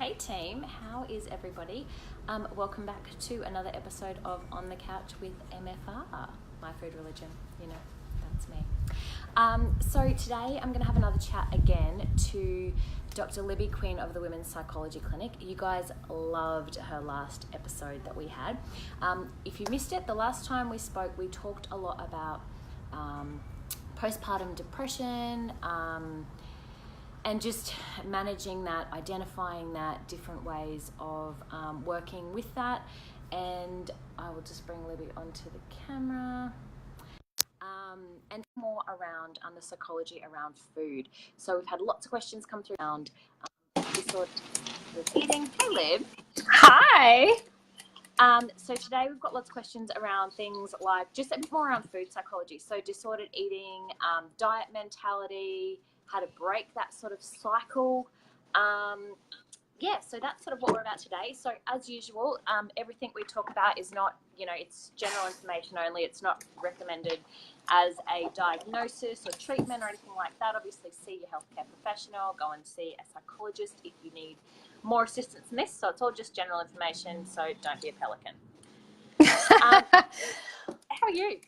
Hey team, how is everybody? Welcome back to another episode of On the Couch with MFR, my food religion, that's me. So today I'm going to have another chat again to Dr. Libby Quinn of the Women's Psychology Clinic. You guys loved her last episode that we had. If you missed it, the last time we spoke, we talked a lot about postpartum depression, and just managing that, identifying that, different ways of working with that. And I will just bring Libby onto the camera. And more around the psychology around food. So we've had lots of questions come through around disorder with eating. Hey, Lib. Hi. So today we've got lots of questions around things like just a bit more around food psychology. So disordered eating, diet mentality, how to break that sort of cycle. So that's sort of what we're about today. So as usual, everything we talk about is not, it's general information only. It's not recommended as a diagnosis or treatment or anything like that. Obviously, see your healthcare professional, go and see a psychologist if you need more assistance in this. So it's all just general information, so don't be a pelican. How are you?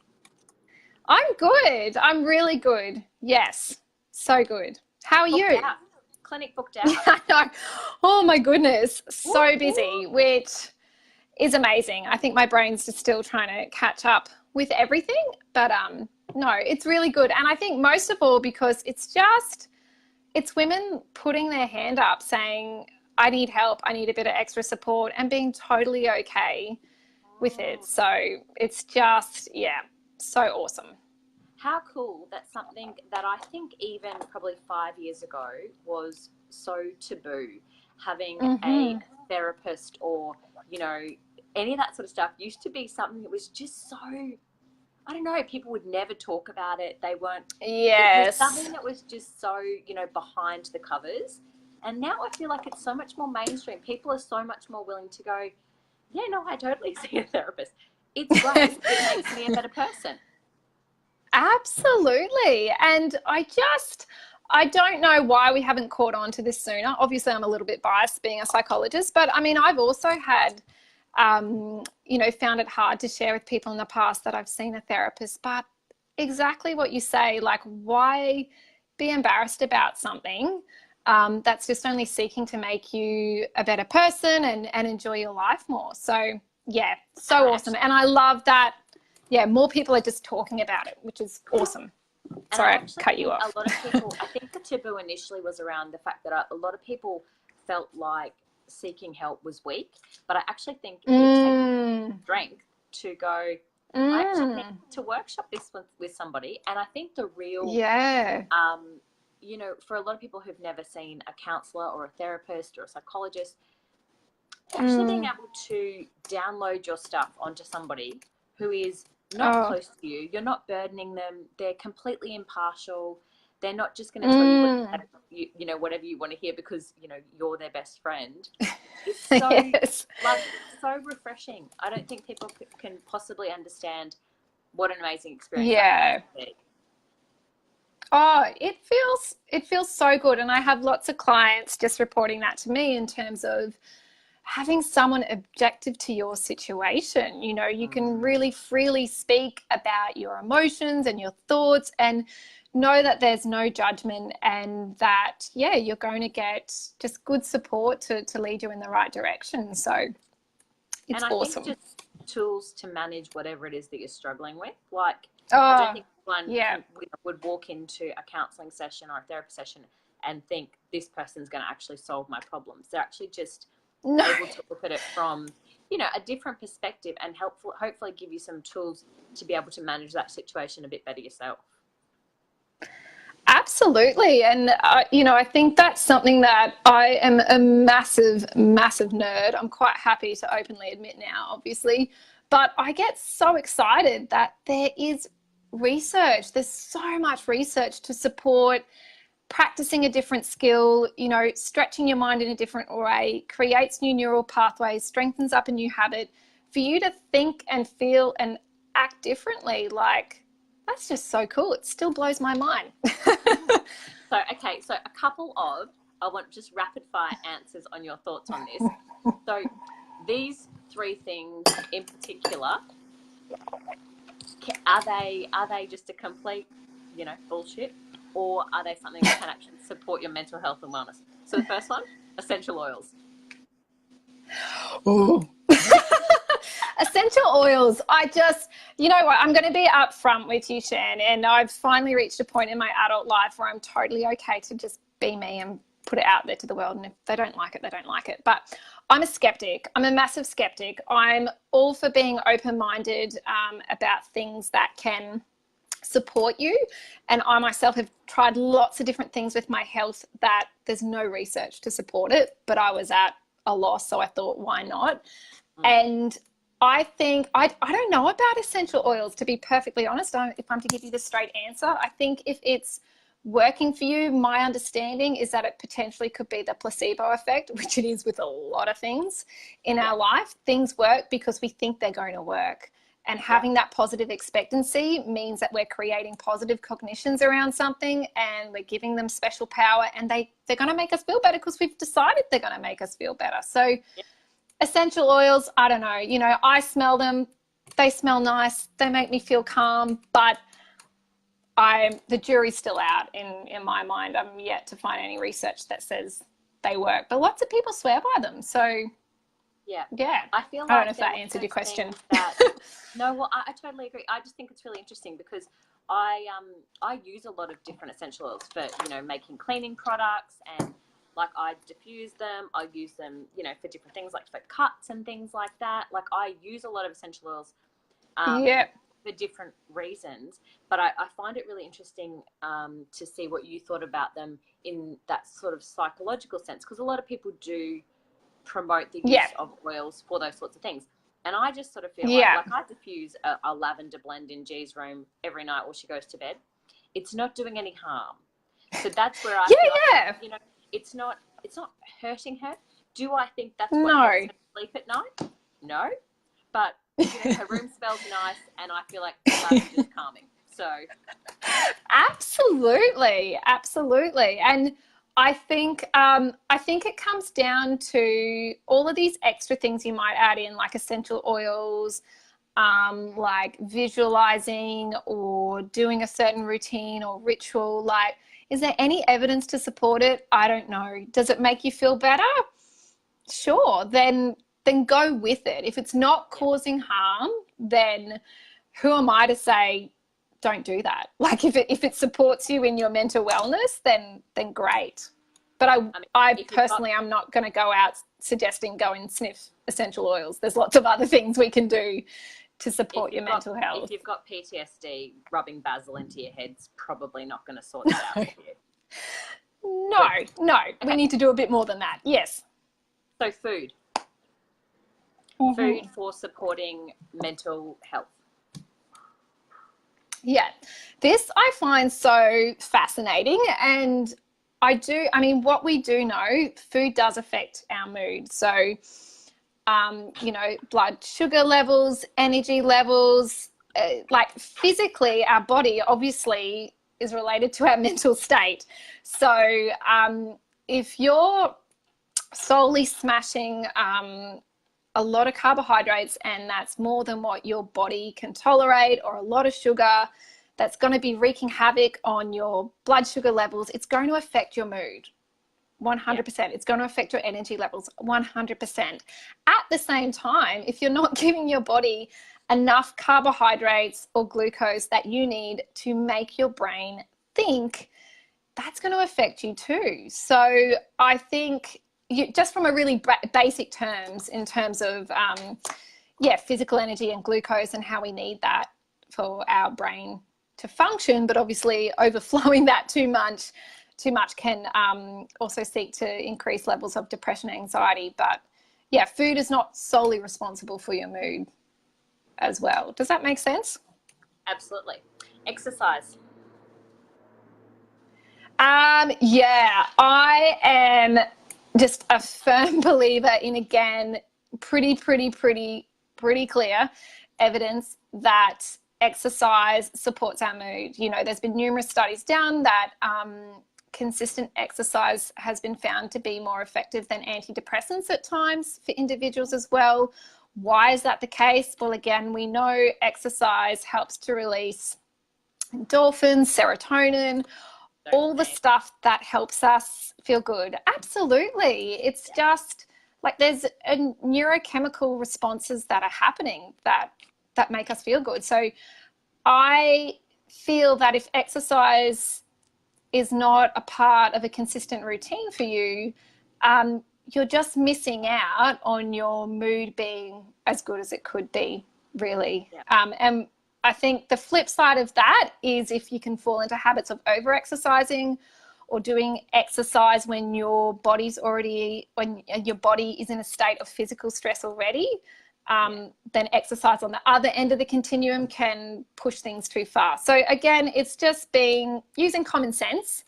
I'm good. I'm really good. Yes. So good. How are you? Out. Clinic booked out. I know. Oh my goodness. So busy, which is amazing. I think my brain's just still trying to catch up with everything. But no, it's really good. And I think most of all because it's women putting their hand up saying, I need help, I need a bit of extra support, and being totally okay with it. So it's just, so awesome. How cool. That's something that I think even probably 5 years ago was so taboo, having a therapist or, any of that sort of stuff used to be something that was just so, I don't know, people would never talk about it. They weren't, It was something that was just so, behind the covers. And now I feel like it's so much more mainstream. People are so much more willing to go, yeah, no, I totally see a therapist. It's great. It makes me a better person. Absolutely. And I don't know why we haven't caught on to this sooner. Obviously, I'm a little bit biased being a psychologist, but I mean, I've also had, found it hard to share with people in the past that I've seen a therapist, but exactly what you say, like why be embarrassed about something that's just only seeking to make you a better person and enjoy your life more. So yeah, so awesome. And I love that. Yeah, more people are just talking about it, which is awesome. Sorry, I cut you off. A lot of people, I think the taboo initially was around the fact that a lot of people felt like seeking help was weak, but I actually think it takes strength to go, I actually need to workshop this with somebody. And I think the real, for a lot of people who've never seen a counsellor or a therapist or a psychologist, actually being able to download your stuff onto somebody who is not close to you, you're not burdening them, they're completely impartial, they're not just going to tell you whatever you want to hear because you're their best friend. It's so so refreshing. I don't think people can possibly understand what an amazing experience that would be. Oh, it feels so good. And I have lots of clients just reporting that to me in terms of having someone objective to your situation. You can really freely speak about your emotions and your thoughts and know that there's no judgment and that, you're going to get just good support to lead you in the right direction. So it's awesome. Think just tools to manage whatever it is that you're struggling with. Like, I don't think one would walk into a counselling session or a therapy session and think this person's going to actually solve my problems. They're actually just able to look at it from, a different perspective and hopefully give you some tools to be able to manage that situation a bit better yourself. Absolutely. And, I think that's something that I am a massive, massive nerd. I'm quite happy to openly admit now, obviously, but I get so excited that there is research. There's so much research to support practicing a different skill, stretching your mind in a different way, creates new neural pathways, strengthens up a new habit for you to think and feel and act differently. Like, that's just so cool. It still blows my mind. So a couple of I want just rapid fire answers on your thoughts on this. So these three things in particular, are they just a complete, bullshit, or are they something that can actually support your mental health and wellness? So the first one, essential oils. Ooh. Essential oils. You know what, I'm going to be upfront with you, Shan, and I've finally reached a point in my adult life where I'm totally okay to just be me and put it out there to the world, and if they don't like it, they don't like it. But I'm a skeptic. I'm a massive skeptic. I'm all for being open-minded about things that can support you, and I myself have tried lots of different things with my health that there's no research to support it, but I was at a loss, so I thought, why not? And I think I don't know about essential oils, to be perfectly honest. If I'm to give you the straight answer, I think if it's working for you, my understanding is that it potentially could be the placebo effect, which it is with a lot of things in our life. Things work because we think they're going to work. And having that positive expectancy means that we're creating positive cognitions around something, and we're giving them special power, and they're going to make us feel better because we've decided they're going to make us feel better. So essential oils, I don't know, I smell them, they smell nice, they make me feel calm, but the jury's still out in my mind. I'm yet to find any research that says they work, but lots of people swear by them. So yeah, I feel like I don't know if that answered your question. No, well, I totally agree. I just think it's really interesting because I use a lot of different essential oils for making cleaning products, and like I diffuse them. I use them for different things, like for cuts and things like that. Like I use a lot of essential oils for different reasons, but I find it really interesting to see what you thought about them in that sort of psychological sense, because a lot of people do promote the use of oils for those sorts of things. And I just sort of feel like I diffuse a lavender blend in G's room every night while she goes to bed. It's not doing any harm. So that's where I feel like, it's not hurting her. Do I think that's what helps her sleep at night? No. But her room smells nice, and I feel like lavender's calming. So absolutely. And I think it comes down to all of these extra things you might add in, like essential oils, like visualizing or doing a certain routine or ritual. Like, is there any evidence to support it? I don't know. Does it make you feel better? Sure. Then go with it. If it's not causing harm, then who am I to say don't do that? Like if it supports you in your mental wellness, then great. But I personally am not going to go out suggesting go and sniff essential oils. There's lots of other things we can do to support your mental health. If you've got PTSD, rubbing basil into your head's probably not going to sort it out for you. No. Okay. We need to do a bit more than that. Yes. So food for supporting mental health. Yeah, this I find so fascinating, and what we do know, food does affect our mood. So, blood sugar levels, energy levels, like physically, our body obviously is related to our mental state. So, if you're solely smashing a lot of carbohydrates, and that's more than what your body can tolerate, or a lot of sugar, that's going to be wreaking havoc on your blood sugar levels. It's going to affect your mood 100%. Yeah. It's going to affect your energy levels 100%. At the same time, if you're not giving your body enough carbohydrates or glucose that you need to make your brain think, that's going to affect you too. So I think just from a really basic terms, in terms of physical energy and glucose and how we need that for our brain to function, but obviously overflowing that too much can also seek to increase levels of depression and anxiety. But yeah, food is not solely responsible for your mood as well. Does that make sense? Absolutely. Exercise. I am just a firm believer in, again, pretty clear evidence that exercise supports our mood. There's been numerous studies done that consistent exercise has been found to be more effective than antidepressants at times for individuals as well. Why is that the case? Well, again, we know exercise helps to release endorphins, serotonin, all the stuff that helps us feel good. Absolutely. It's just like there's a neurochemical responses that are happening that make us feel good. So I feel that if exercise is not a part of a consistent routine for you, you're just missing out on your mood being as good as it could be, really. And I think the flip side of that is if you can fall into habits of over-exercising or doing exercise when your body is in a state of physical stress already, then exercise on the other end of the continuum can push things too far. So again, it's just using common sense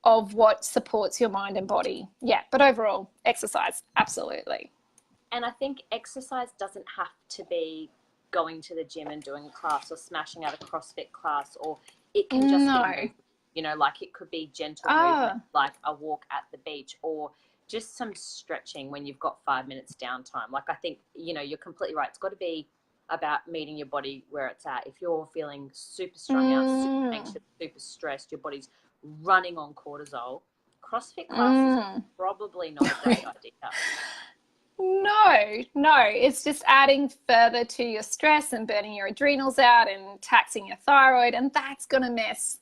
of what supports your mind and body. Yeah, but overall, exercise, absolutely. And I think exercise doesn't have to be going to the gym and doing a class or smashing out a CrossFit class, or it can just be, you know, like it could be gentle movement, like a walk at the beach, or just some stretching when you've got 5 minutes downtime. Like I think, you know, you're completely right. It's got to be about meeting your body where it's at. If you're feeling super strung out, super anxious, super stressed, your body's running on cortisol, CrossFit class is probably not a great idea. No, it's just adding further to your stress and burning your adrenals out and taxing your thyroid, and that's going to mess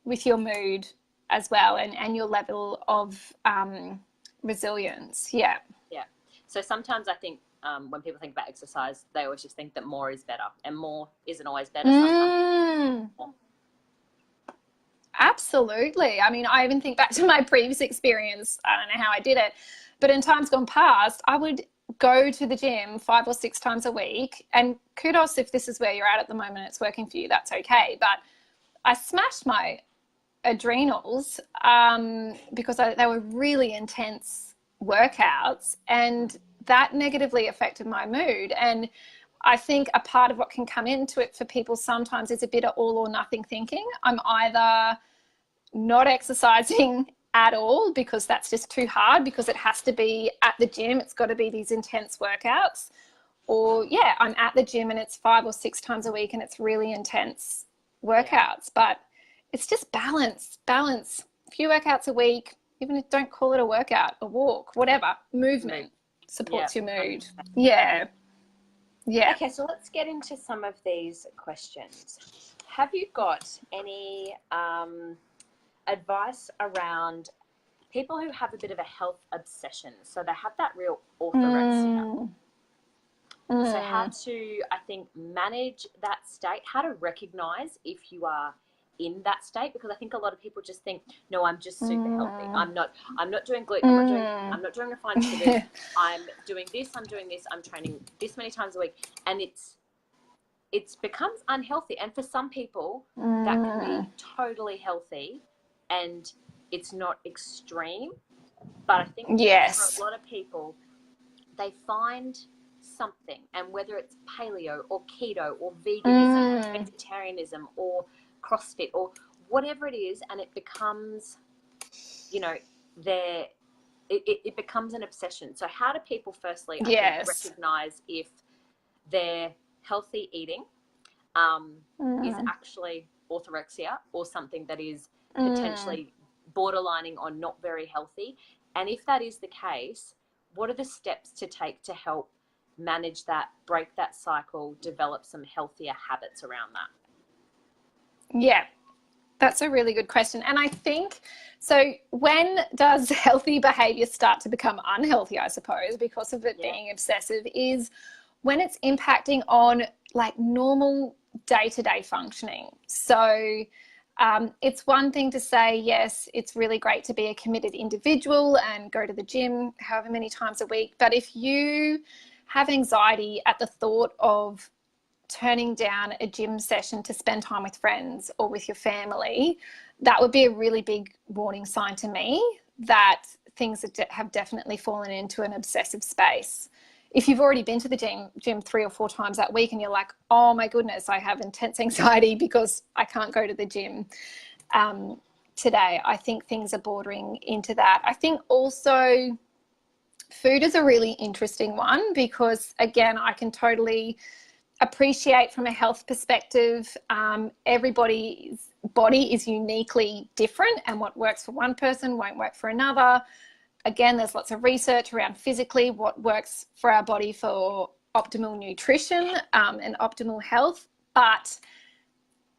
with your mood as well and your level of resilience. Yeah. So sometimes I think when people think about exercise, they always just think that more is better, and more isn't always better. Sometimes more. Absolutely. I mean, I even think back to my previous experience. I don't know how I did it, but in times gone past, I would go to the gym 5 or 6 times a week, and kudos if this is where you're at the moment, it's working for you, that's okay. But I smashed my adrenals because they were really intense workouts, and that negatively affected my mood. And I think a part of what can come into it for people sometimes is a bit of all or nothing thinking. I'm either not exercising at all because that's just too hard, because it has to be at the gym, it's got to be these intense workouts, or I'm at the gym and it's 5 or 6 times a week and it's really intense workouts. But it's just balance, a few workouts a week, even if don't call it a workout, a walk, whatever, movement supports your mood. Yeah. Okay, so let's get into some of these questions. Have you got any advice around people who have a bit of a health obsession? So they have that real orthorexia. So how to, I think, manage that state, how to recognize if you are in that state, because I think a lot of people just think, no, I'm just super healthy. I'm not doing gluten. I'm not doing refined sugars. I'm doing this. I'm training this many times a week, and it's becomes unhealthy. And for some people, that can be totally healthy, and it's not extreme. But I think for a lot of people, they find something, and whether it's paleo or keto or veganism, vegetarianism or CrossFit or whatever it is, and it becomes, you know, it becomes an obsession. So how do people firstly recognize if their healthy eating is actually orthorexia or something that is potentially borderlining on not very healthy? And if that is the case, what are the steps to take to help manage that, break that cycle, develop some healthier habits around that? Yeah, that's a really good question. And I think, so when does healthy behavior start to become unhealthy, I suppose, because of it being obsessive, is when it's impacting on like normal day-to-day functioning. So it's one thing to say, yes, it's really great to be a committed individual and go to the gym however many times a week. But if you have anxiety at the thought of turning down a gym session to spend time with friends or with your family, that would be a really big warning sign to me that things have definitely fallen into an obsessive space. If you've already been to the gym 3 or 4 times that week and you're like, oh my goodness, I have intense anxiety because I can't go to the gym, today. I think things are bordering into that. I think also food is a really interesting one because, again, I can totally appreciate from a health perspective, everybody's body is uniquely different, and what works for one person won't work for another. Again, there's lots of research around physically what works for our body for optimal nutrition and optimal health. But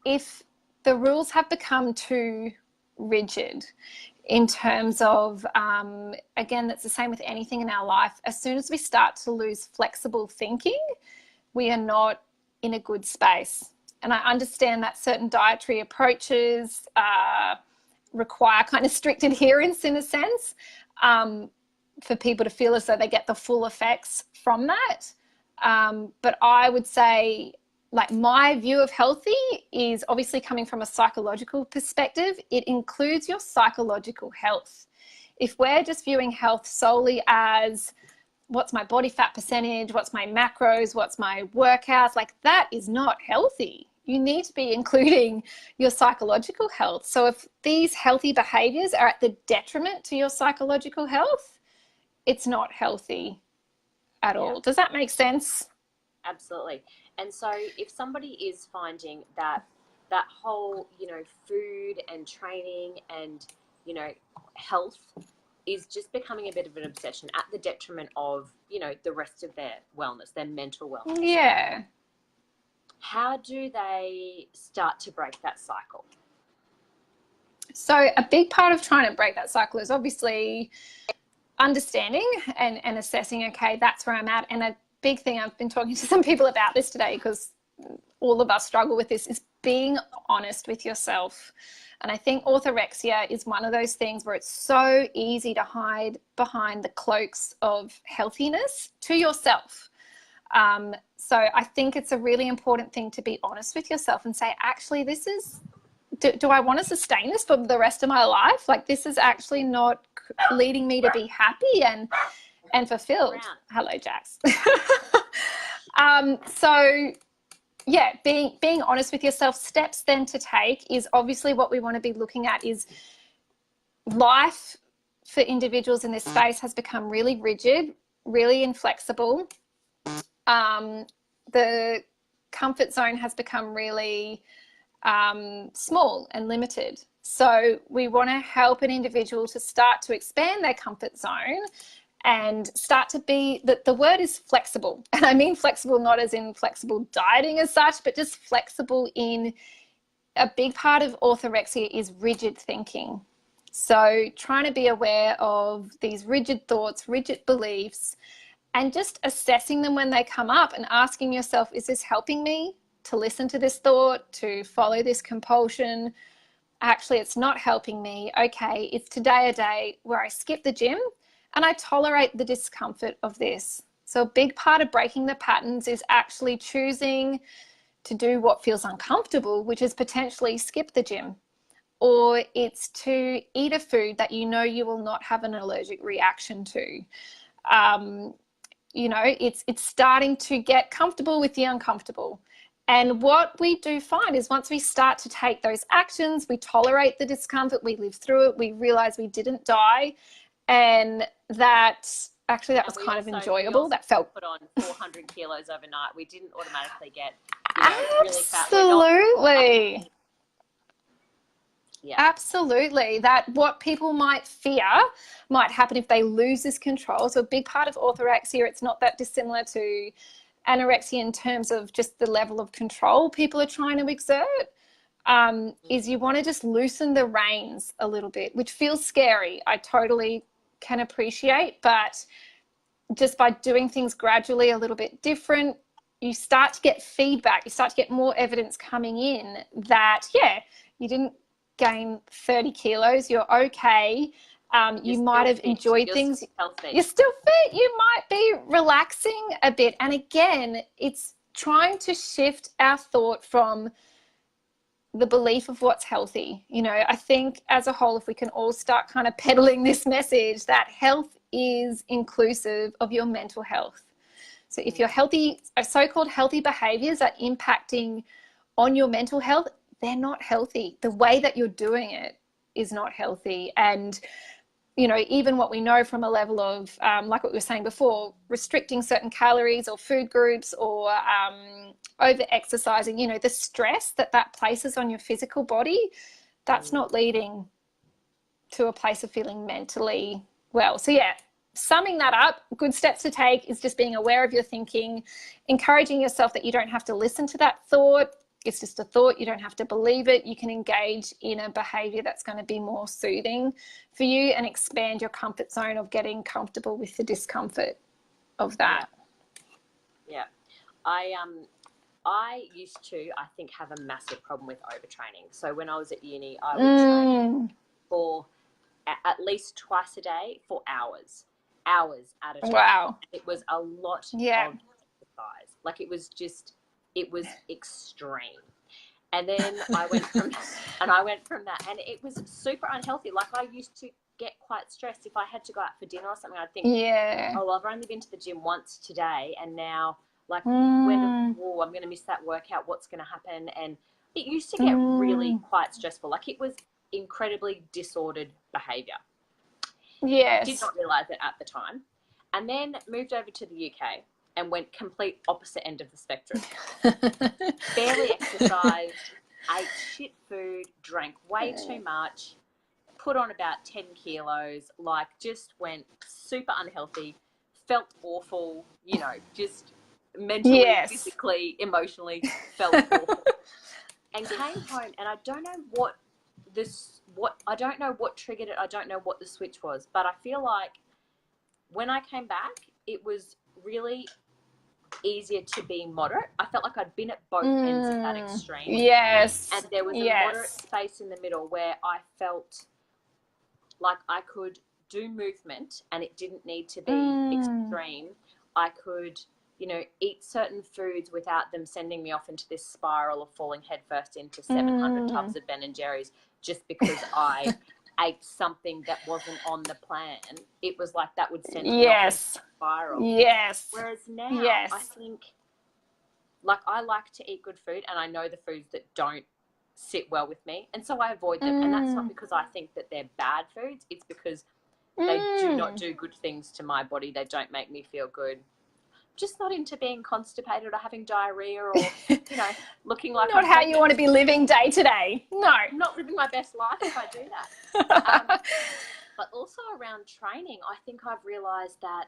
if the rules have become too rigid in terms of, again, that's the same with anything in our life. As soon as we start to lose flexible thinking, we are not in a good space. And I understand that certain dietary approaches require kind of strict adherence in a sense, for people to feel as though they get the full effects from that. But I would say, like, my view of healthy is obviously coming from a psychological perspective. It includes your psychological health. If we're just viewing health solely as what's my body fat percentage, what's my macros, what's my workouts, like, that is not healthy. You need to be including your psychological health. So if these healthy behaviors are at the detriment to your psychological health, it's not healthy at all. Does that make sense? Absolutely. And so if somebody is finding that whole, food and training and, health is just becoming a bit of an obsession at the detriment of, the rest of their wellness, their mental wellness. Yeah. How do they start to break that cycle? So a big part of trying to break that cycle is obviously understanding and assessing, okay, that's where I'm at. And a big thing, I've been talking to some people about this today because all of us struggle with this, is being honest with yourself. And I think orthorexia is one of those things where it's so easy to hide behind the cloaks of healthiness to yourself. So I think it's a really important thing to be honest with yourself and say, actually, this is, do I want to sustain this for the rest of my life? Like, this is actually not leading me to be happy and fulfilled. Hello, Jax. So yeah, being honest with yourself. Steps then to take is obviously what we want to be looking at is life for individuals in this space has become really rigid, really inflexible. The comfort zone has become really small and limited. So we want to help an individual to start to expand their comfort zone and start to be, the word is flexible. And I mean flexible not as in flexible dieting as such, but just flexible in, a big part of orthorexia is rigid thinking. So trying to be aware of these rigid thoughts, rigid beliefs, and just assessing them when they come up and asking yourself, is this helping me to listen to this thought, to follow this compulsion? Actually, it's not helping me. Okay, it's today a day where I skip the gym and I tolerate the discomfort of this. So a big part of breaking the patterns is actually choosing to do what feels uncomfortable, which is potentially skip the gym, or it's to eat a food that you know you will not have an allergic reaction to. It's starting to get comfortable with the uncomfortable. And what we do find is once we start to take those actions, we tolerate the discomfort, we live through it, we realize we didn't die, and that actually that was kind of enjoyable. That felt put on 400 kilos overnight. We didn't automatically get really fat. Absolutely. Yeah. Absolutely. That what people might fear might happen if they lose this control. So a big part of orthorexia, it's not that dissimilar to anorexia in terms of just the level of control people are trying to exert, is you want to just loosen the reins a little bit, which feels scary. I totally can appreciate, but just by doing things gradually a little bit different, you start to get feedback. You start to get more evidence coming in that, yeah, you didn't gain 30 kilos, you're okay. You might have enjoyed things. You're still fit. You might be relaxing a bit. And again, it's trying to shift our thought from the belief of what's healthy. I think as a whole, if we can all start kind of peddling this message that health is inclusive of your mental health. So if your so-called healthy behaviors are impacting on your mental health, they're not healthy. The way that you're doing it is not healthy. And, you know, even what we know from a level of, like what we were saying before, restricting certain calories or food groups or over exercising, you know, the stress that places on your physical body, that's not leading to a place of feeling mentally well. So yeah, summing that up, good steps to take is just being aware of your thinking, encouraging yourself that you don't have to listen to that thought. It's just a thought. You don't have to believe it. You can engage in a behavior that's going to be more soothing for you and expand your comfort zone of getting comfortable with the discomfort of that. Yeah. I used to, I think, have a massive problem with overtraining. So when I was at uni, I would train for at least twice a day for hours at a time. Wow. It was a lot of exercise. Like it was extreme. And then I went from that, and it was super unhealthy. Like I used to get quite stressed if I had to go out for dinner or something. I'd think, oh, well, I've only been to the gym once today, and now like I'm going to miss that workout. What's going to happen? And it used to get really quite stressful. Like it was incredibly disordered behavior. Yes. Did not realize it at the time. And then moved over to the UK and went complete opposite end of the spectrum. Barely exercised, ate shit food, drank way too much, put on about 10 kilos, like just went super unhealthy, felt awful, you know, just mentally, physically, emotionally felt awful. And came home, and I don't know I don't know what triggered it. I don't know what the switch was, but I feel like when I came back, it was really easier to be moderate. I felt like I'd been at both ends of that extreme. Yes. And there was a moderate space in the middle where I felt like I could do movement and it didn't need to be extreme. I could, you know, eat certain foods without them sending me off into this spiral of falling headfirst into 700 tubs of Ben and Jerry's just because I ate something that wasn't on the plan. It was like that would send me off into a spiral. Yes. Whereas now I think, like, I like to eat good food, and I know the foods that don't sit well with me, and so I avoid them. And that's not because I think that they're bad foods. It's because they do not do good things to my body. They don't make me feel good. Just not into being constipated or having diarrhea or, you know, looking like not how you want to be living day to day. No. Not living my best life if I do that. But also around training, I think I've realised that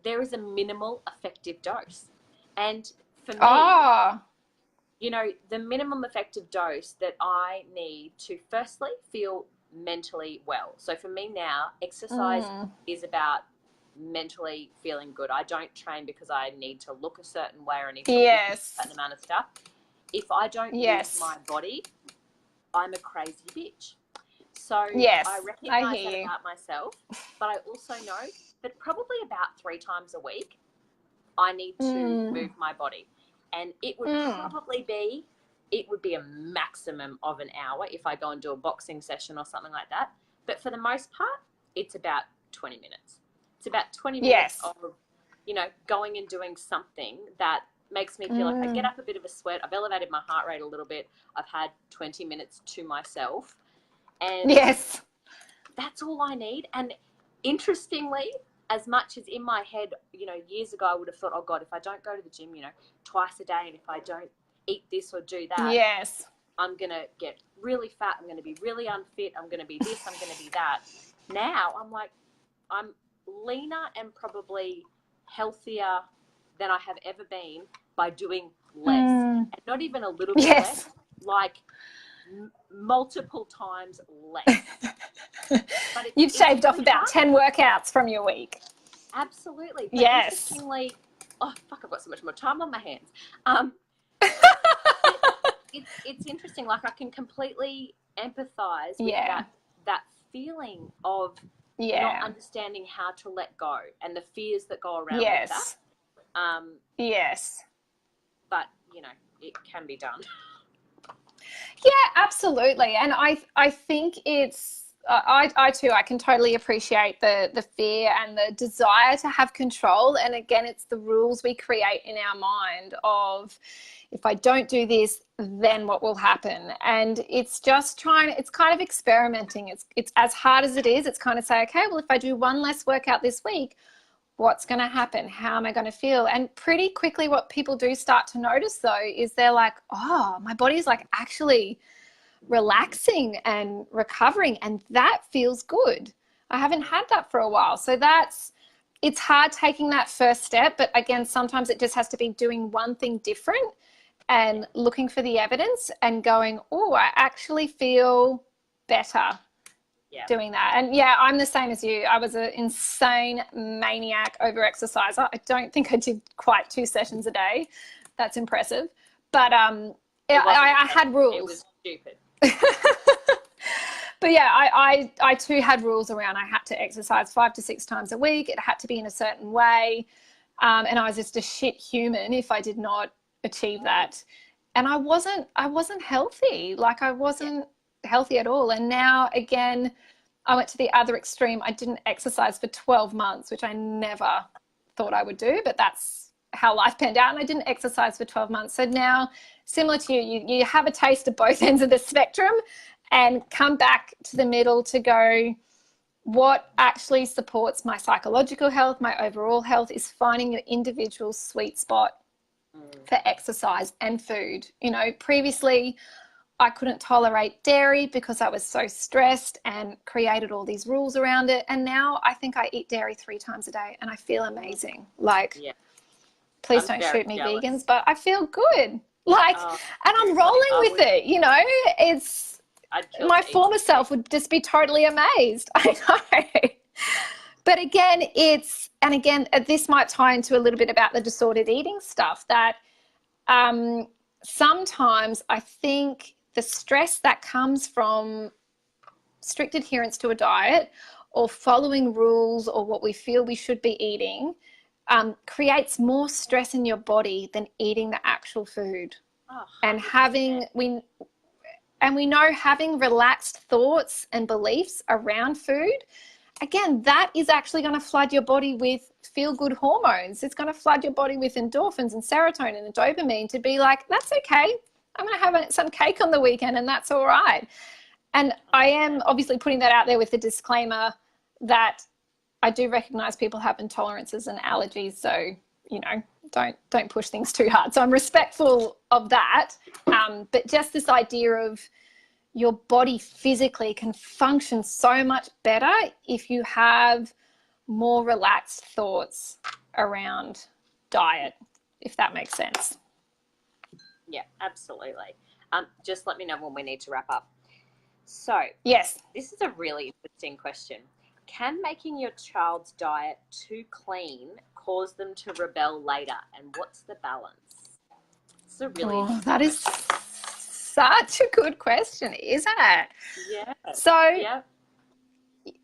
there is a minimal effective dose. And for me, you know, the minimum effective dose that I need to firstly feel mentally well. So for me now, exercise is about mentally feeling good. I don't train because I need to look a certain way or I need to look a certain amount of stuff. If I don't move my body, I'm a crazy bitch. So I recognize that about myself, but I also know that probably about 3 times a week I need to move my body. And it would probably be, it would be a maximum of an hour if I go and do a boxing session or something like that. But for the most part, it's about 20 minutes. It's about 20 minutes of, you know, going and doing something that makes me feel like I get up a bit of a sweat. I've elevated my heart rate a little bit. I've had 20 minutes to myself. And that's all I need. And interestingly, as much as in my head, you know, years ago I would have thought, oh God, if I don't go to the gym, you know, twice a day, and if I don't eat this or do that, I'm going to get really fat. I'm going to be really unfit. I'm going to be this. I'm going to be that. Now I'm like, I'm leaner and probably healthier than I have ever been by doing less. And not even a little bit less, like multiple times less. But You've shaved off about 10 workouts from your week. Absolutely. But interestingly, oh, fuck, I've got so much more time on my hands. It's interesting. Like, I can completely empathize with that feeling of not understanding how to let go and the fears that go around with that. But, you know, it can be done. Yeah, absolutely. And I think it's, I too, I can totally appreciate the fear and the desire to have control. And again, it's the rules we create in our mind of, If I don't do this, then what will happen? And it's just it's kind of experimenting. It's as hard as it is, it's kind of say, okay, well, if I do one less workout this week, what's going to happen? How am I going to feel? And pretty quickly what people do start to notice though is they're like, oh, my body's like actually relaxing and recovering, and that feels good. I haven't had that for a while. So it's hard taking that first step, but again, sometimes it just has to be doing one thing different and looking for the evidence and going, oh, I actually feel better doing that. And yeah, I'm the same as you. I was an insane maniac over exerciser. I don't think I did quite 2 sessions a day. That's impressive. But I had rules. It was stupid. But yeah, I too had rules around. I had to exercise 5 to 6 times a week. It had to be in a certain way. And I was just a shit human if I did not achieve that. And I wasn't healthy. Like I wasn't healthy at all. And now again, I went to the other extreme. I didn't exercise for 12 months, which I never thought I would do, but that's how life panned out. And I didn't exercise for 12 months. So now, similar to you have a taste of both ends of the spectrum and come back to the middle to go, what actually supports my psychological health, my overall health, is finding your individual sweet spot for exercise and food. You know, previously I couldn't tolerate dairy because I was so stressed and created all these rules around it. And now I think I eat dairy 3 times a day and I feel amazing. Like, please don't shoot me, jealous vegans, but I feel good. Like, and I'm rolling with it, you know, it's, my former self would just be totally amazed. I know. But again, this might tie into a little bit about the disordered eating stuff, that sometimes I think the stress that comes from strict adherence to a diet or following rules or what we feel we should be eating creates more stress in your body than eating the actual food. And we know having relaxed thoughts and beliefs around food, again, that is actually going to flood your body with feel-good hormones. It's going to flood your body with endorphins and serotonin and dopamine to be like, that's okay. I'm going to have some cake on the weekend and that's all right. And I am obviously putting that out there with the disclaimer that I do recognize people have intolerances and allergies. So, you know, don't push things too hard. So I'm respectful of that. But just this idea of your body physically can function so much better if you have more relaxed thoughts around diet, if that makes sense. Yeah, absolutely. Just let me know when we need to wrap up. So, yes, this is a really interesting question. Can making your child's diet too clean cause them to rebel later? And what's the balance? It's a really that is such a good question, isn't it? Yeah. So,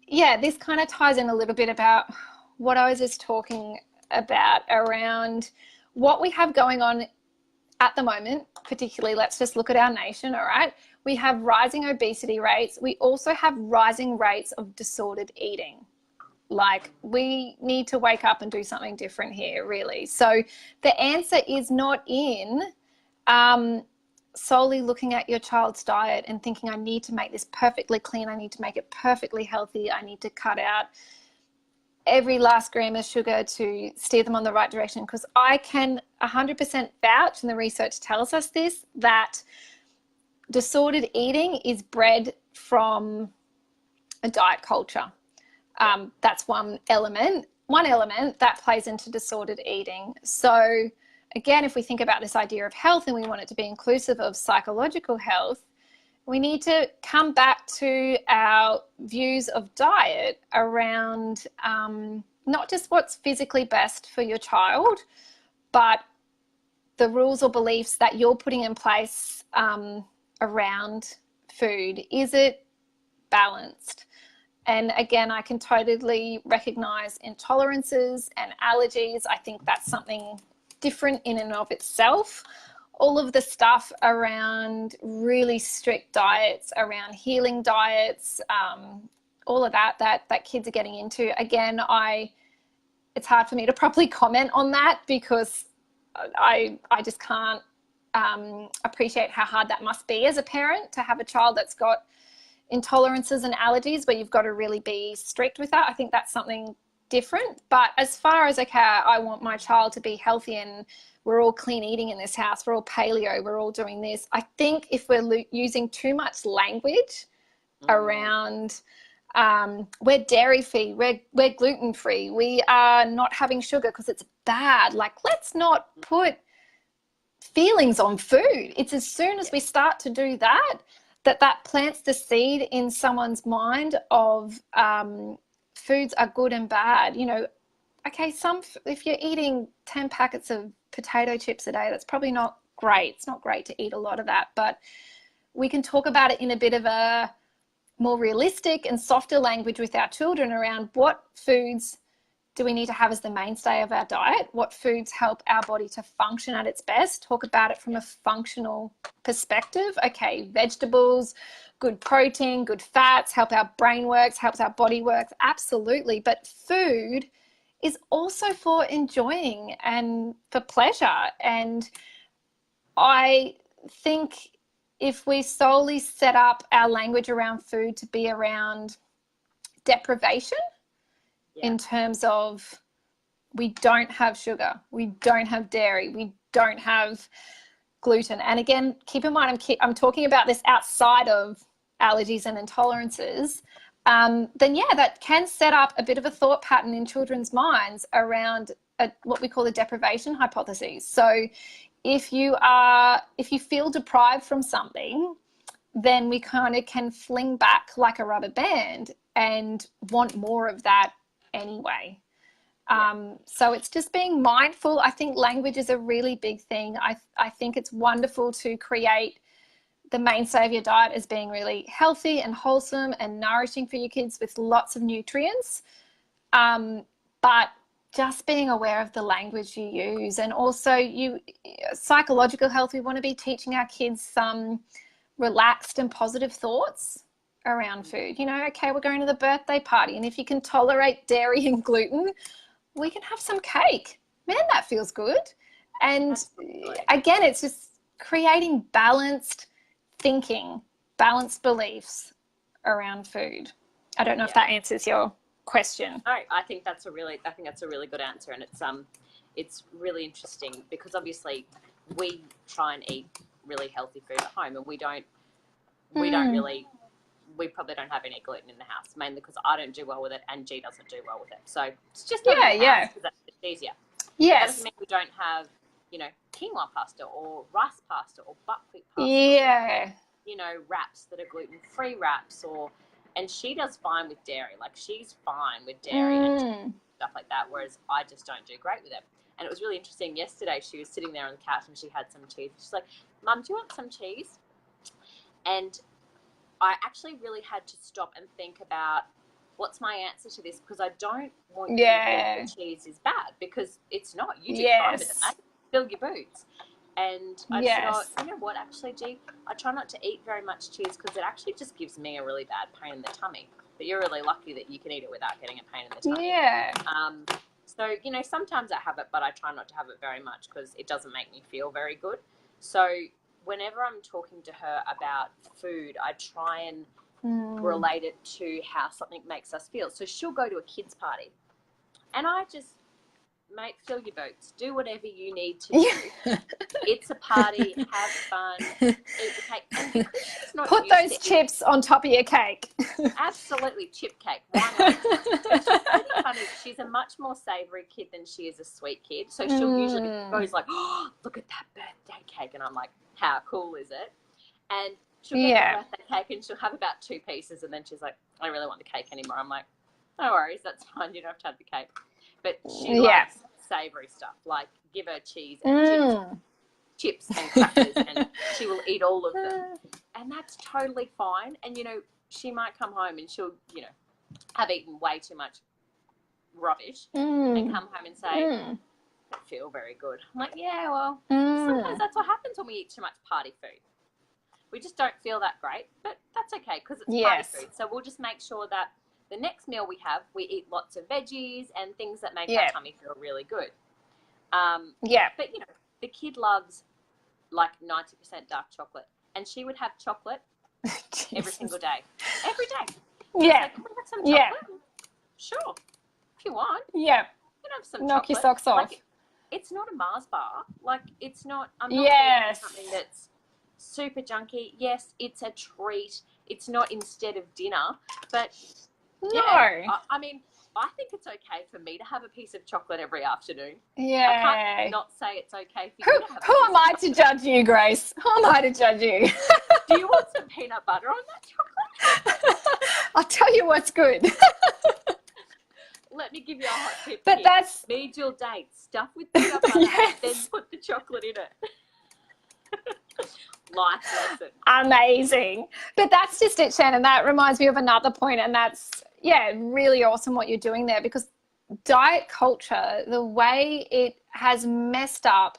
yeah, this kind of ties in a little bit about what I was just talking about around what we have going on at the moment. Particularly, let's just look at our nation, all right? We have rising obesity rates. We also have rising rates of disordered eating. Like, we need to wake up and do something different here, really. So the answer is not in solely looking at your child's diet and thinking, I need to make this perfectly clean. I need to make it perfectly healthy. I need to cut out every last gram of sugar to steer them on the right direction. Because I can 100% vouch, and the research tells us this, that disordered eating is bred from a diet culture. That's one element that plays into disordered eating. So again, if we think about this idea of health and we want it to be inclusive of psychological health, we need to come back to our views of diet around not just what's physically best for your child, but the rules or beliefs that you're putting in place around food. Is it balanced? And again, I can totally recognize intolerances and allergies. I think that's something different in and of itself. All of the stuff around really strict diets, around healing diets, all of that kids are getting into. Again, it's hard for me to properly comment on that because I just can't appreciate how hard that must be as a parent to have a child that's got intolerances and allergies where you've got to really be strict with that. I think that's something different. But as far as, okay, I want my child to be healthy and we're all clean eating in this house, we're all paleo, we're all doing this. I think if we're using too much language around we're dairy free, we're gluten free, we are not having sugar because it's bad. Like, let's not put feelings on food. It's as soon as we start to do that, that plants the seed in someone's mind of foods are good and bad. You know, okay, if you're eating 10 packets of potato chips a day, that's probably not great. It's not great to eat a lot of that, but we can talk about it in a bit of a more realistic and softer language with our children around what foods do we need to have as the mainstay of our diet? What foods help our body to function at its best? Talk about it from a functional perspective. Okay, vegetables, good protein, good fats, help our brain works, helps our body works. Absolutely. But food is also for enjoying and for pleasure. And I think if we solely set up our language around food to be around deprivation, in terms of we don't have sugar, we don't have dairy, we don't have gluten. And again, keep in mind, I'm talking about this outside of allergies and intolerances, then that can set up a bit of a thought pattern in children's minds around what we call the deprivation hypothesis. So if you feel deprived from something, then we kind of can fling back like a rubber band and want more of that anyway. So it's just being mindful. I think language is a really big thing. I think it's wonderful to create the mainstay of your diet as being really healthy and wholesome and nourishing for your kids with lots of nutrients. But just being aware of the language you use, and also psychological health, we want to be teaching our kids some relaxed and positive thoughts around food. You know, okay, we're going to the birthday party, and if you can tolerate dairy and gluten, we can have some cake. Man, that feels good. And absolutely. Again, it's just creating balanced thinking, balanced beliefs around food. I don't know if that answers your question. No, I think that's a really good answer, and it's really interesting because obviously we try and eat really healthy food at home, and we probably don't have any gluten in the house, mainly because I don't do well with it and G doesn't do well with it. So it's just not in the house because that's just easier. Yes. That doesn't mean we don't have, quinoa pasta or rice pasta or buckwheat pasta. Yeah. Or, wraps that are gluten-free wraps, and she does fine with dairy. Like, she's fine with dairy and stuff like that, whereas I just don't do great with it. And it was really interesting. Yesterday she was sitting there on the couch and she had some cheese. She's like, Mum, do you want some cheese? And I actually really had to stop and think about what's my answer to this, because I don't want you to think that cheese is bad, because it's not. You do fine with it, mate. Fill your boots. And I just thought, you know what, actually, G, I try not to eat very much cheese because it actually just gives me a really bad pain in the tummy. But you're really lucky that you can eat it without getting a pain in the tummy. Yeah. So, sometimes I have it, but I try not to have it very much because it doesn't make me feel very good. So whenever I'm talking to her about food, I try and relate it to how something makes us feel. So she'll go to a kid's party and I just, mate, fill your boots. Do whatever you need to do. It's a party. Have fun. Eat the cake. It's not put those chips on top of your cake. Absolutely. Chip cake. Why not? It's really funny. She's a much more savoury kid than she is a sweet kid. So she'll usually goes like, oh, look at that birthday cake. And I'm like, how cool is it? And she'll get the birthday cake and she'll have about 2 pieces. And then she's like, I don't really want the cake anymore. I'm like, no worries. That's fine. You don't have to have the cake. But she likes savoury stuff, like give her cheese and chips and crackers, and she will eat all of them. And that's totally fine. And, she might come home and she'll, have eaten way too much rubbish and come home and say, I don't feel very good. I'm like, yeah, well, sometimes that's what happens when we eat too much party food. We just don't feel that great, but that's okay because it's party food. So we'll just make sure that the next meal we have, we eat lots of veggies and things that make our tummy feel really good. But, the kid loves like 90% dark chocolate. And she would have chocolate every single day. Every day. Yeah. Like, can we have some chocolate? Yeah. Sure. If you want. Yeah. You can have some Knock chocolate. your socks off. Like, it's not a Mars bar. Like, it's not, I'm not Yes. feeding something that's super junky. Yes, it's a treat. It's not instead of dinner. But, No. I mean, I think it's okay for me to have a piece of chocolate every afternoon. Yeah. I can't not say it's okay for you to have a Who piece am I of to chocolate. judge you, Grace? Who am I to judge you? Do you want some peanut butter on that chocolate? I'll tell you what's good. Let me give you a hot tip. But here. that's... Mead your dates. Stuff with peanut butter Yes. and then put the chocolate in it. Life lesson. Amazing. But that's just it, Shannon. That reminds me of another point, and that's, really awesome what you're doing there, because diet culture, the way it has messed up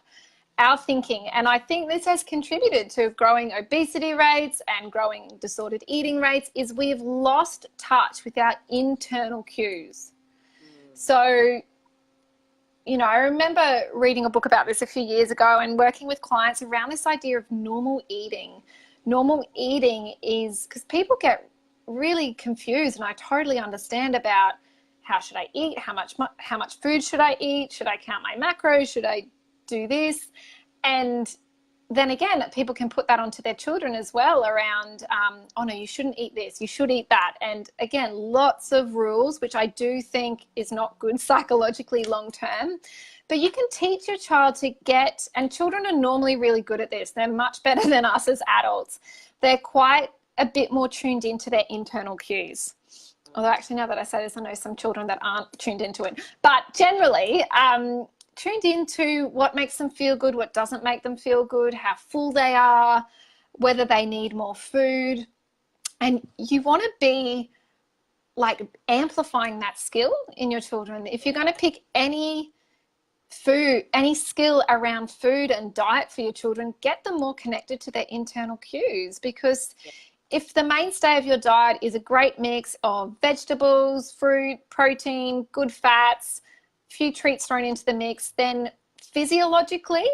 our thinking, and I think this has contributed to growing obesity rates and growing disordered eating rates, is we've lost touch with our internal cues. So, I remember reading a book about this a few years ago and working with clients around this idea of normal eating. Normal eating is, because people get really confused, and I totally understand, about how should I eat, how much food should I eat, should I count my macros, should I do this? And then again, people can put that onto their children as well around, oh no, you shouldn't eat this, you should eat that. And again, lots of rules, which I do think is not good psychologically long term. But you can teach your child to get, and children are normally really good at this, they're much better than us as adults. They're quite a bit more tuned into their internal cues. Although actually, now that I say this, I know some children that aren't tuned into it. But generally, tuned into what makes them feel good, what doesn't make them feel good, how full they are, whether they need more food. And you want to be like amplifying that skill in your children. If you're going to pick any skill around food and diet for your children, get them more connected to their internal cues, because if the mainstay of your diet is a great mix of vegetables, fruit, protein, good fats, few treats thrown into the mix, then physiologically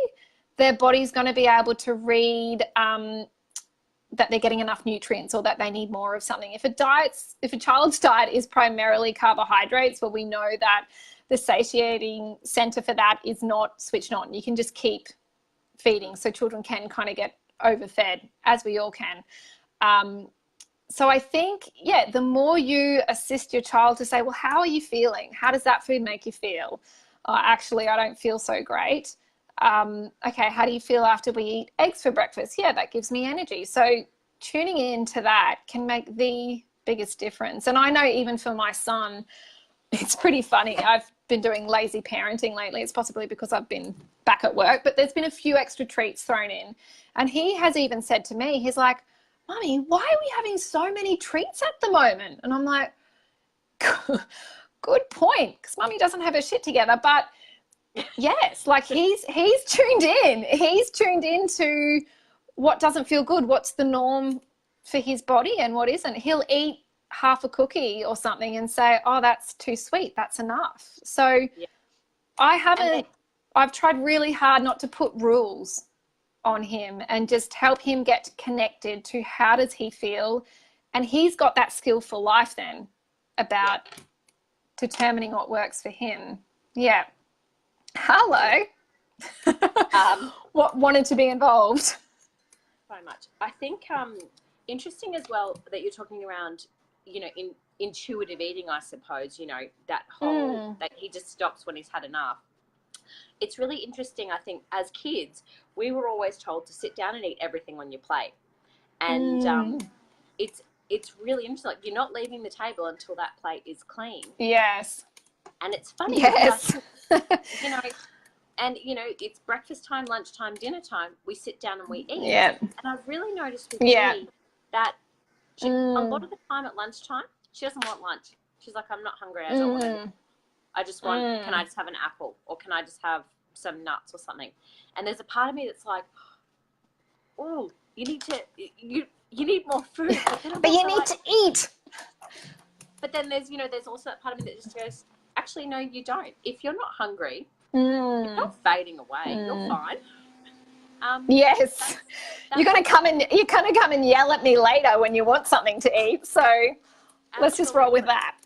their body's going to be able to read that they're getting enough nutrients or that they need more of something. If a child's diet is primarily carbohydrates, well, we know that the satiating center for that is not switched on. You can just keep feeding, so children can kind of get overfed, as we all can. So I think, the more you assist your child to say, well, how are you feeling? How does that food make you feel? Actually, I don't feel so great. Okay, how do you feel after we eat eggs for breakfast? Yeah, that gives me energy. So tuning into that can make the biggest difference. And I know even for my son, it's pretty funny. I've been doing lazy parenting lately. It's possibly because I've been back at work, but there's been a few extra treats thrown in. And he has even said to me, he's like, Mummy, why are we having so many treats at the moment? And I'm like, good point, because Mummy doesn't have her shit together. But yes, like he's tuned in. He's tuned into what doesn't feel good, what's the norm for his body and what isn't. He'll eat half a cookie or something and say, oh, that's too sweet, that's enough. So I've tried really hard not to put rules on him and just help him get connected to how does he feel, and he's got that skill for life then about determining what works for him. Hello. What wanted to be involved? So much. I think interesting as well that you're talking around, in intuitive eating, I suppose, that whole that he just stops when he's had enough. It's really interesting, I think, as kids, we were always told to sit down and eat everything on your plate. And it's really interesting. Like, you're not leaving the table until that plate is clean. Yes. And it's funny. Yes. It's breakfast time, lunchtime, dinner time. We sit down and we eat. Yeah. And I've really noticed with me that a lot of the time at lunchtime, she doesn't want lunch. She's like, I'm not hungry. I don't want it. I just want, can I just have an apple, or can I just have some nuts or something? And there's a part of me that's like, oh, you need more food. But you need to eat. But then there's also that part of me that just goes, actually, no, you don't. If you're not hungry, you're not fading away. You're fine. Yes. You're going to come and yell at me later when you want something to eat. So let's just roll with that.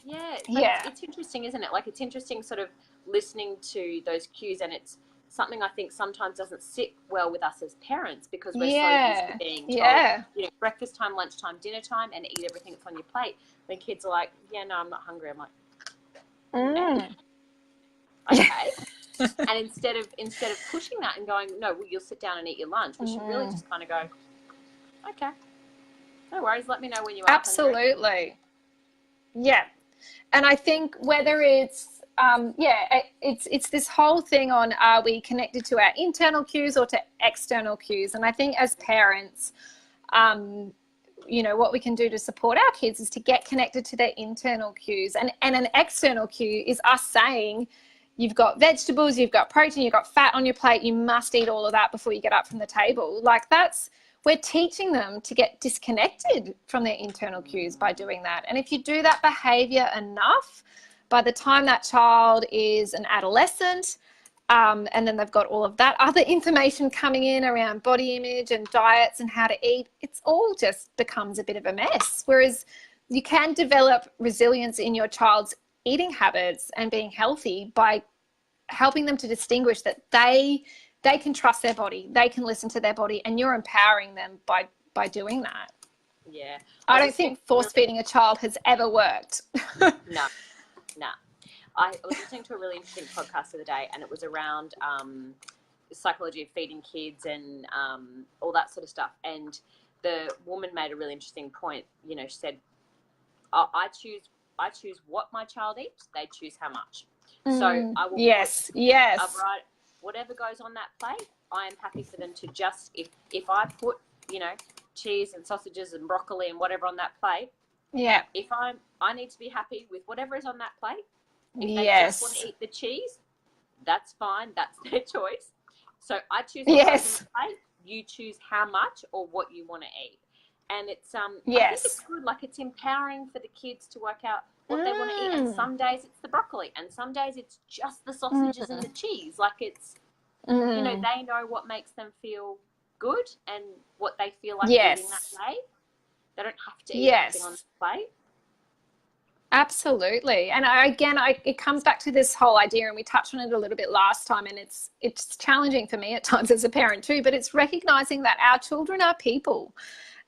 Yeah. But it's interesting, isn't it? Like, it's interesting sort of listening to those cues, and it's something I think sometimes doesn't sit well with us as parents because we're so used to being told, you know, breakfast time, lunchtime, dinner time, and eat everything that's on your plate. When kids are like, yeah, no, I'm not hungry. I'm like, okay. And instead of pushing that and going, no, well, you'll sit down and eat your lunch, we should really just kind of go, okay, no worries, let me know when you are absolutely hungry. Yeah. And I think whether it's it's this whole thing on, are we connected to our internal cues or to external cues? And I think as parents, you know, what we can do to support our kids is to get connected to their internal cues. And an external cue is us saying, you've got vegetables, you've got protein, you've got fat on your plate, you must eat all of that before you get up from the table. Like, we're teaching them to get disconnected from their internal cues by doing that. And if you do that behavior enough, by the time that child is an adolescent, and then they've got all of that other information coming in around body image and diets and how to eat, it's all just becomes a bit of a mess. Whereas you can develop resilience in your child's eating habits and being healthy by helping them to distinguish that they can trust their body, they can listen to their body, and you're empowering them by doing that. Yeah. I don't think force feeding a child has ever worked. No. I was listening to a really interesting podcast the other day, and it was around psychology of feeding kids and all that sort of stuff. And the woman made a really interesting point. You know, she said, I choose what my child eats, they choose how much. So I will put whatever goes on that plate, I am happy for them to just, if I put, you know, cheese and sausages and broccoli and whatever on that plate, if I need to be happy with whatever is on that plate. If they just want to eat the cheese, that's fine, that's their choice. So I choose what goes on the plate, you choose how much or what you want to eat. And it's I think it's good, like, it's empowering for the kids to work out what they want to eat. And some days it's the broccoli, and some days it's just the sausages and the cheese. Like, it's you know, they know what makes them feel good and what they feel like eating that day. They don't have to eat everything on the plate. Absolutely. And it comes back to this whole idea, and we touched on it a little bit last time, and it's challenging for me at times as a parent too, but it's recognizing that our children are people.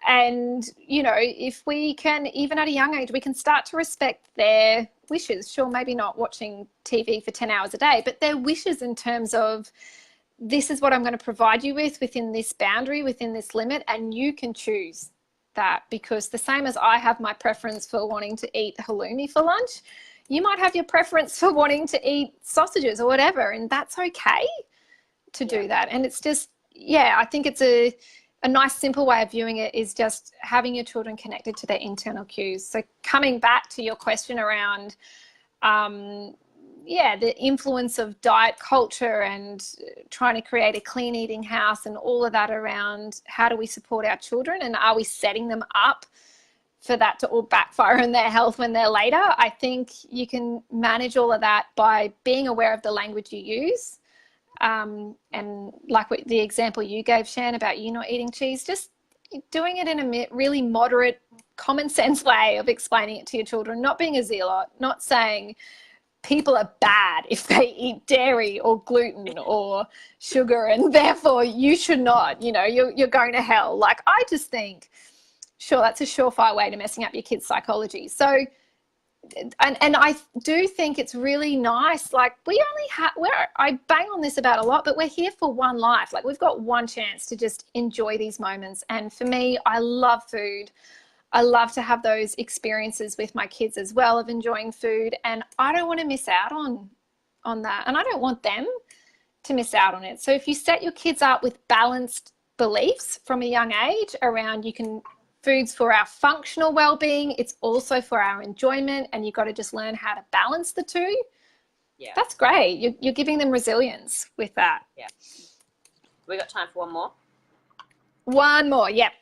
And, you know, if we can, even at a young age, we can start to respect their wishes. Sure, maybe not watching TV for 10 hours a day, but their wishes in terms of, this is what I'm going to provide you with within this boundary, within this limit, and you can choose that. Because the same as I have my preference for wanting to eat halloumi for lunch, you might have your preference for wanting to eat sausages or whatever, and that's okay to do that. And it's just, I think it's a nice simple way of viewing it is just having your children connected to their internal cues. So coming back to your question around the influence of diet culture and trying to create a clean eating house and all of that around how do we support our children, and are we setting them up for that to all backfire in their health when they're later? I think you can manage all of that by being aware of the language you use. And like the example you gave, Shan, about you not eating cheese, just doing it in a really moderate, common sense way of explaining it to your children, not being a zealot, not saying people are bad if they eat dairy or gluten or sugar and therefore you should not, you know, you're going to hell. Like, I just think, sure, that's a surefire way to messing up your kids' psychology. So, and I do think it's really nice. Like, we only have, I bang on this about a lot, but we're here for one life. Like, we've got one chance to just enjoy these moments. And for me, I love food. I love to have those experiences with my kids as well of enjoying food, and I don't want to miss out on that, and I don't want them to miss out on it. So if you set your kids up with balanced beliefs from a young age around food's for our functional well-being, it's also for our enjoyment, and you've got to just learn how to balance the two. Yeah, that's great. You're giving them resilience with that. Yeah. We got time for one more? One more, yep.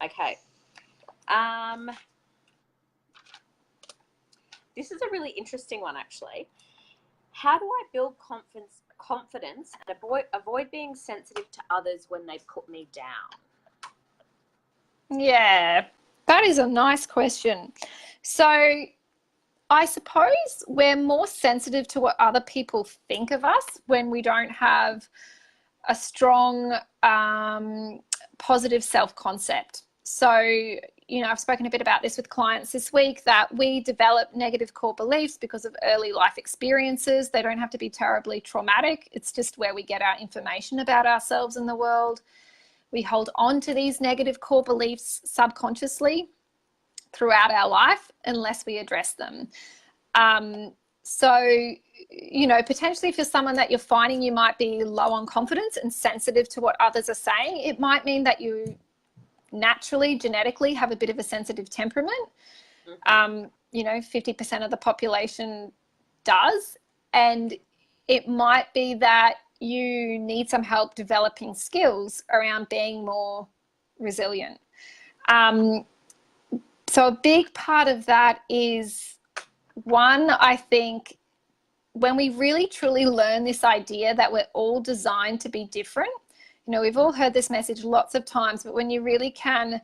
Okay. This is a really interesting one, actually. How do I build confidence and avoid being sensitive to others when they put me down? Yeah, that is a nice question. So I suppose we're more sensitive to what other people think of us when we don't have a strong positive self-concept. So, you know, I've spoken a bit about this with clients this week, that we develop negative core beliefs because of early life experiences. They don't have to be terribly traumatic. It's just where we get our information about ourselves and the world. We hold on to these negative core beliefs subconsciously throughout our life unless we address them. So, you know, potentially for someone that you're finding you might be low on confidence and sensitive to what others are saying, it might mean that you naturally, genetically have a bit of a sensitive temperament. You know, 50% of the population does. And it might be that you need some help developing skills around being more resilient. So a big part of that is, one, I think when we really truly learn this idea that we're all designed to be different, you know, we've all heard this message lots of times, but when you really can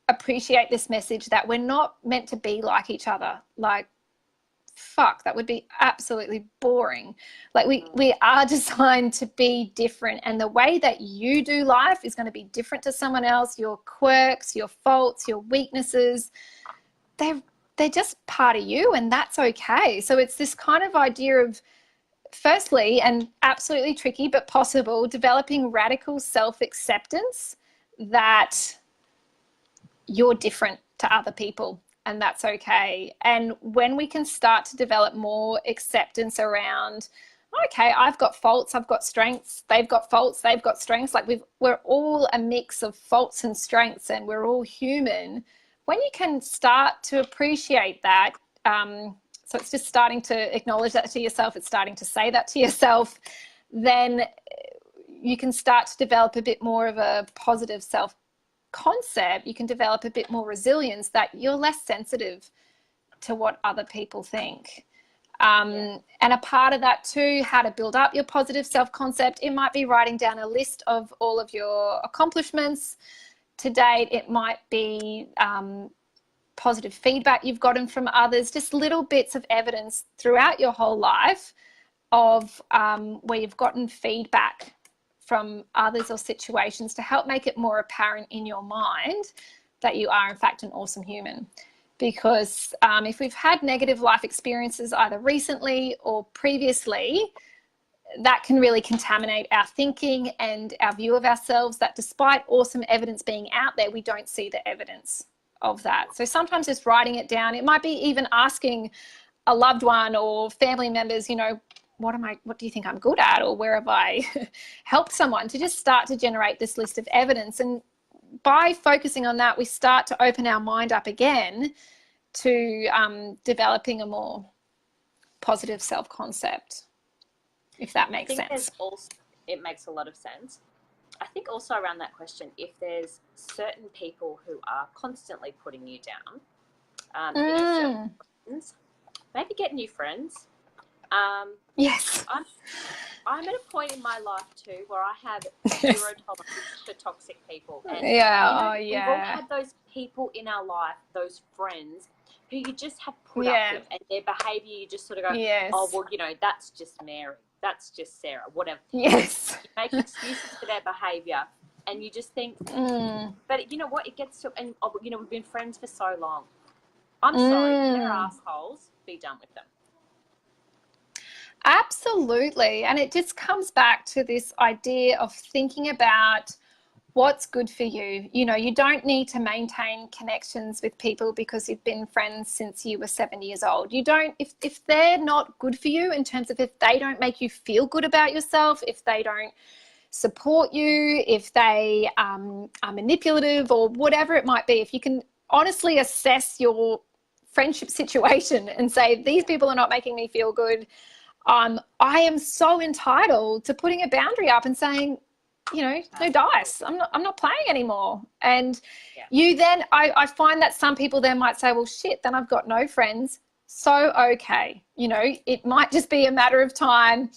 appreciate this message that we're not meant to be like each other, like, fuck, that would be absolutely boring. Like we are designed to be different, and the way that you do life is going to be different to someone else. Your quirks, your faults, your weaknesses, they're just part of you, and that's okay. So it's this kind of idea of, firstly, and absolutely tricky but possible, developing radical self-acceptance that you're different to other people, and that's okay. And when we can start to develop more acceptance around, okay, I've got faults, I've got strengths, they've got faults, they've got strengths, like we're all a mix of faults and strengths, and we're all human. When you can start to appreciate that, so it's just starting to acknowledge that to yourself, it's starting to say that to yourself, then you can start to develop a bit more of a positive self-concept. You can develop a bit more resilience, that you're less sensitive to what other people think. And a part of that too, how to build up your positive self-concept, it might be writing down a list of all of your accomplishments to date. It might be positive feedback you've gotten from others, just little bits of evidence throughout your whole life of where you've gotten feedback from others or situations to help make it more apparent in your mind that you are in fact an awesome human. Because if we've had negative life experiences either recently or previously, that can really contaminate our thinking and our view of ourselves, that despite awesome evidence being out there, we don't see the evidence of that. So sometimes just writing it down, it might be even asking a loved one or family members, you know, what do you think I'm good at, or where have I helped someone, to just start to generate this list of evidence. And by focusing on that, we start to open our mind up again to developing a more positive self-concept, if that makes sense. It makes a lot of sense. I think also around that question, if there's certain people who are constantly putting you down, maybe get new friends. Yes. I'm at a point in my life too where I have zero tolerance for toxic people. And we've all had those people in our life, those friends who you just have put up with, and their behaviour, you just sort of go, oh, well, you know, that's just Mary, that's just Sarah, whatever. Yes. You make excuses for their behaviour, and you just think, but you know what, it gets to, and you know, we've been friends for so long. I'm sorry, they're assholes, be done with them. Absolutely. And it just comes back to this idea of thinking about what's good for you. You know, you don't need to maintain connections with people because you've been friends since you were 7 years old. You don't, if they're not good for you, in terms of if they don't make you feel good about yourself, if they don't support you, if they are manipulative or whatever it might be, if you can honestly assess your friendship situation and say, these people are not making me feel good, I am so entitled to putting a boundary up and saying, you know, no dice. I'm not playing anymore. And you then, I find that some people then might say, well, shit, then I've got no friends. So, okay. You know, it might just be a matter of time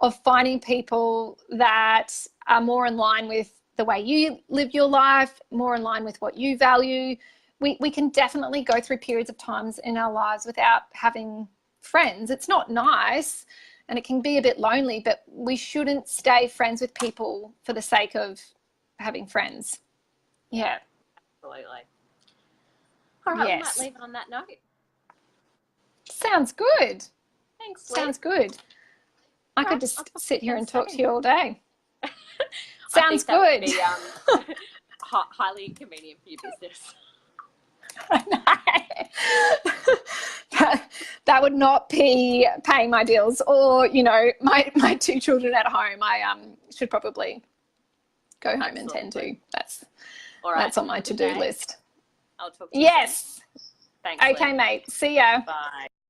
of finding people that are more in line with the way you live your life, more in line with what you value. We can definitely go through periods of times in our lives without having friends. It's not nice and it can be a bit lonely, but we shouldn't stay friends with people for the sake of having friends. Yeah. Absolutely. All right, we might leave it on that note. Sounds good. Thanks, Liz. Sounds good. I could just sit here and talk to you all day. Sounds good. Would be, highly inconvenient for your business. that would not be paying my bills or, you know, my 2 children at home. I should probably go home and tend to. That's on my to-do list. I'll talk to you Yes. soon. Thanks, okay, Liz. mate. See ya. Bye.